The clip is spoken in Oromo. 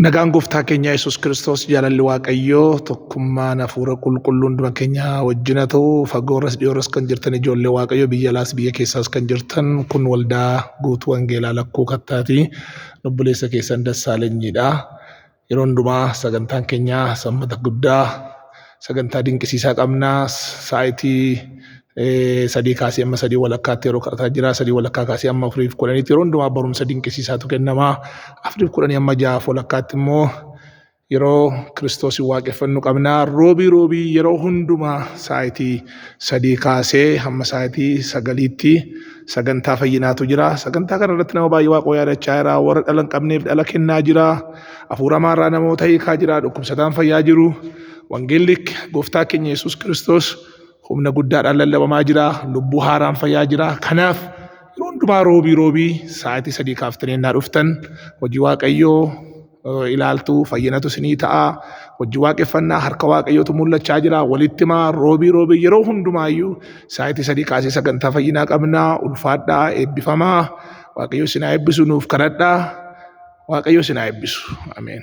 Nagaan gooftaa keenya Yesuus Kiristoos jaalalli Waaqayyoo tokkummaan hafuura qulqulluun dhuma keenya wajjin haa ta'u. Fagoorras dhiyoorras kan jirtan ijoollee Waaqayyoo biyya alaas biyya keessaas kan jirtan kun waldaa guutuu wangeelaa lakkuu kattaati. Obboleessa keessan Dassaalenyiidha. Yeroo hundumaa sagantaan keenya sanbata guddaa sagantaa dinqisiisaa qabna. Saayitii sadii kaasee amma sadii walakkaatti yeroo kadhataa jira. Sadii walakkaa kaasee amma 4:10 yeroo hundumaa barumsa dinqisiisaatu kennama. 4:10 amma 6 walakkaatti immoo yeroo Kiristoosin waaqeffannu qabna. Roobii yeroo hundumaa saayitii sadii kaasee hamma saayitii 9tti sagantaa fayyinaatu jira. Sagantaa kana irratti nama baay'ee Waaqoo yaadachaa jira. Warra dhala hin qabneef dhala kennaa jira. Hafuura hamaarraa namoota hiikaa jira. Dhukkubsataan fayyaa jiru. Wangeelli gooftaa keenya Yesuus Kiristoos humna guddaadhaan lallabamaa jira. Lubbuu haaraan fayyaa jira. Kanaaf yeroo hundumaa roobii sa'aatii 3 kaaftanii ennaa dhuftan hojii Waaqayyoo ilaaltu fayyinatu isinii ta'a. Hojii waaqeffannaa harka Waaqayyootu mul'achaa jira. Walitti himaa roobii yeroo hundumaayyuu sa'aatii 3 kaasee sagantaa fayyinaa qabna. Ulfaadhaa eebbifamaa. Waaqayyo isin haa eebbisu nuuf kadhadhaa. Waaqayyo isin haa eebbisu. Ameen.